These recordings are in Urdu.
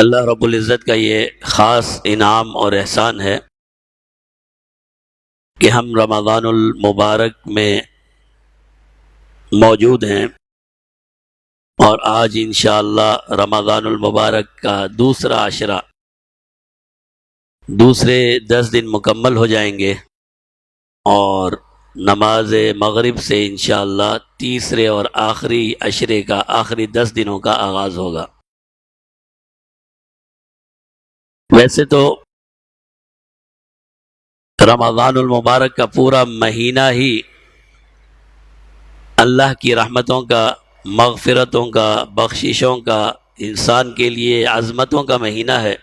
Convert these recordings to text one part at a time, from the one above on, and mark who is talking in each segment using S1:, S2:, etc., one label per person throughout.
S1: اللہ رب العزت کا یہ خاص انعام اور احسان ہے کہ ہم رمضان المبارک میں موجود ہیں، اور آج انشاءاللہ رمضان المبارک کا دوسرا عشرہ، دوسرے 10 دن مکمل ہو جائیں گے، اور نماز مغرب سے انشاءاللہ تیسرے اور آخری عشرے کا، آخری 10 دنوں کا آغاز ہوگا۔ ویسے تو رمضان المبارک کا پورا مہینہ ہی اللہ کی رحمتوں کا، مغفرتوں کا، بخششوں کا، انسان کے لیے عظمتوں کا مہینہ ہے،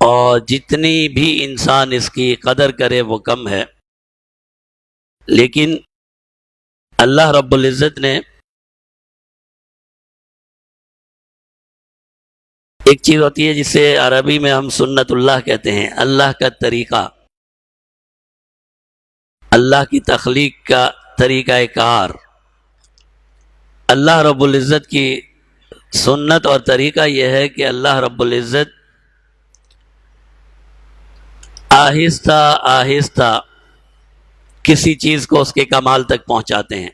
S1: اور جتنی بھی انسان اس کی قدر کرے وہ کم ہے۔ لیکن اللہ رب العزت نے ایک چیز ہوتی ہے جسے عربی میں ہم سنت اللہ کہتے ہیں، اللہ کا طریقہ، اللہ کی تخلیق کا طریقہ کار۔ اللہ رب العزت کی سنت اور طریقہ یہ ہے کہ اللہ رب العزت آہستہ آہستہ کسی چیز کو اس کے کمال تک پہنچاتے ہیں،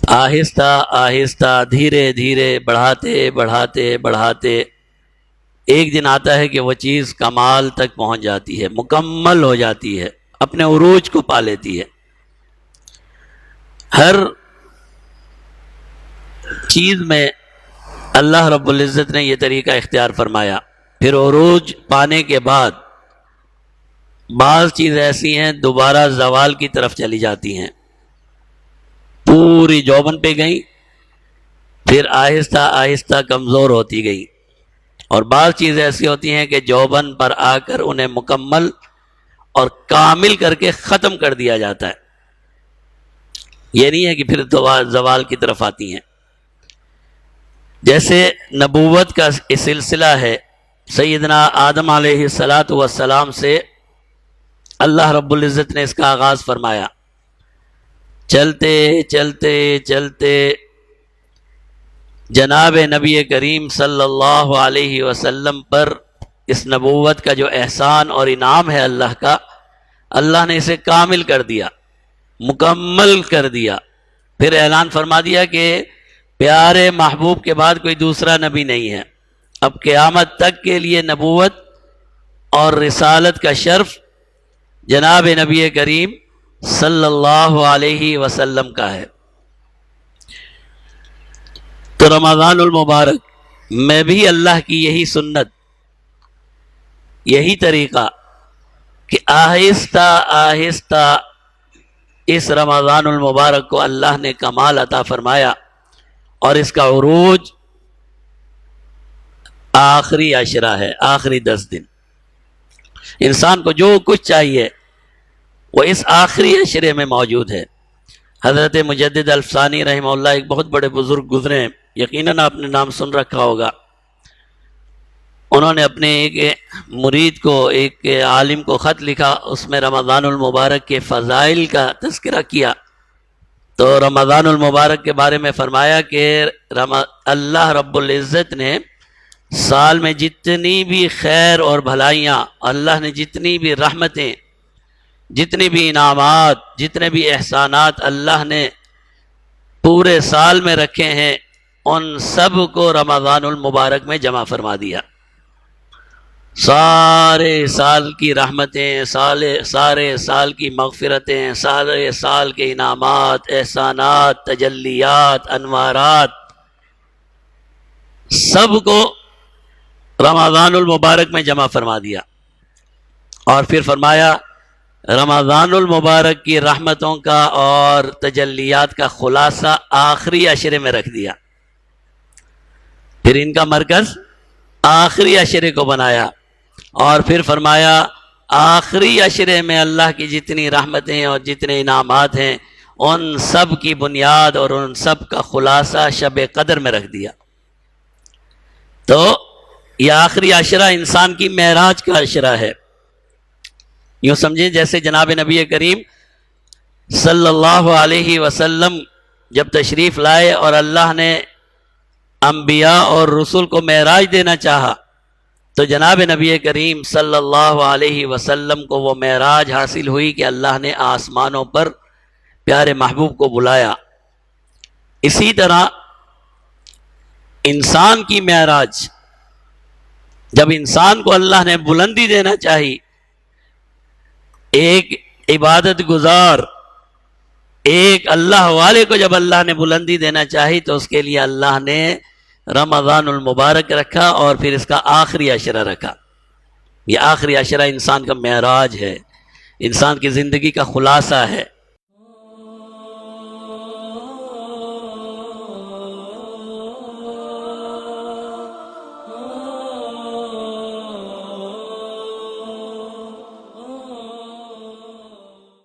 S1: آہستہ آہستہ، دھیرے دھیرے، بڑھاتے بڑھاتے بڑھاتے ایک دن آتا ہے کہ وہ چیز کمال تک پہنچ جاتی ہے، مکمل ہو جاتی ہے، اپنے عروج کو پا لیتی ہے۔ ہر چیز میں اللہ رب العزت نے یہ طریقہ اختیار فرمایا۔ پھر عروج پانے کے بعد بعض چیزیں ایسی ہیں دوبارہ زوال کی طرف چلی جاتی ہیں، پوری جوبن پہ گئیں، پھر آہستہ آہستہ کمزور ہوتی گئی، اور بعض چیزیں ایسی ہوتی ہیں کہ جوبن پر آ کر انہیں مکمل اور کامل کر کے ختم کر دیا جاتا ہے۔ یہ نہیں ہے کہ پھر زوال کی طرف آتی ہیں۔ جیسے نبوت کا سلسلہ ہے، سیدنا آدم علیہ السلام سے اللہ رب العزت نے اس کا آغاز فرمایا۔ چلتے چلتے چلتے جناب نبی کریم صلی اللہ علیہ وسلم پر اس نبوت کا جو احسان اور انعام ہے اللہ کا، اللہ نے اسے کامل کر دیا، مکمل کر دیا۔ پھر اعلان فرما دیا کہ پیارے محبوب کے بعد کوئی دوسرا نبی نہیں ہے، اب قیامت تک کے لیے نبوت اور رسالت کا شرف جناب نبی کریم صلی اللہ علیہ وسلم کا ہے۔ تو رمضان المبارک میں بھی اللہ کی یہی سنت، یہی طریقہ کہ آہستہ آہستہ اس رمضان المبارک کو اللہ نے کمال عطا فرمایا، اور اس کا عروج آخری عشرہ ہے، آخری 10 دن۔ انسان کو جو کچھ چاہیے وہ اس آخری عشرے میں موجود ہے۔ حضرت مجدد الفسانی رحمہ اللہ ایک بہت بڑے بزرگ گزرے ہیں، یقیناً آپ نے نام سن رکھا ہوگا۔ انہوں نے اپنے ایک مرید کو، ایک عالم کو خط لکھا، اس میں رمضان المبارک کے فضائل کا تذکرہ کیا۔ تو رمضان المبارک کے بارے میں فرمایا کہ اللہ رب العزت نے سال میں جتنی بھی خیر اور بھلائیاں، اللہ نے جتنی بھی رحمتیں، جتنے بھی انعامات، جتنے بھی احسانات اللہ نے پورے سال میں رکھے ہیں، ان سب کو رمضان المبارک میں جمع فرما دیا۔ سارے سال کی رحمتیں، سارے سال کی مغفرتیں، سارے سال کے انعامات، احسانات، تجلیات، انوارات، سب کو رمضان المبارک میں جمع فرما دیا۔ اور پھر فرمایا رمضان المبارک کی رحمتوں کا اور تجلیات کا خلاصہ آخری عشرے میں رکھ دیا، پھر ان کا مرکز آخری عشرے کو بنایا، اور پھر فرمایا آخری عشرے میں اللہ کی جتنی رحمتیں اور جتنے انعامات ہیں ان سب کی بنیاد اور ان سب کا خلاصہ شب قدر میں رکھ دیا۔ تو یہ آخری عشرہ انسان کی معراج کا عشرہ ہے۔ یوں سمجھیں جیسے جناب نبی کریم صلی اللہ علیہ وسلم جب تشریف لائے اور اللہ نے انبیاء اور رسول کو معراج دینا چاہا تو جناب نبی کریم صلی اللہ علیہ وسلم کو وہ معراج حاصل ہوئی کہ اللہ نے آسمانوں پر پیارے محبوب کو بلایا۔ اسی طرح انسان کی معراج، جب انسان کو اللہ نے بلندی دینا چاہی، ایک عبادت گزار، ایک اللہ والے کو جب اللہ نے بلندی دینا چاہی تو اس کے لیے اللہ نے رمضان المبارک رکھا اور پھر اس کا آخری عشرہ رکھا۔ یہ آخری عشرہ انسان کا معراج ہے، انسان کی زندگی کا خلاصہ ہے۔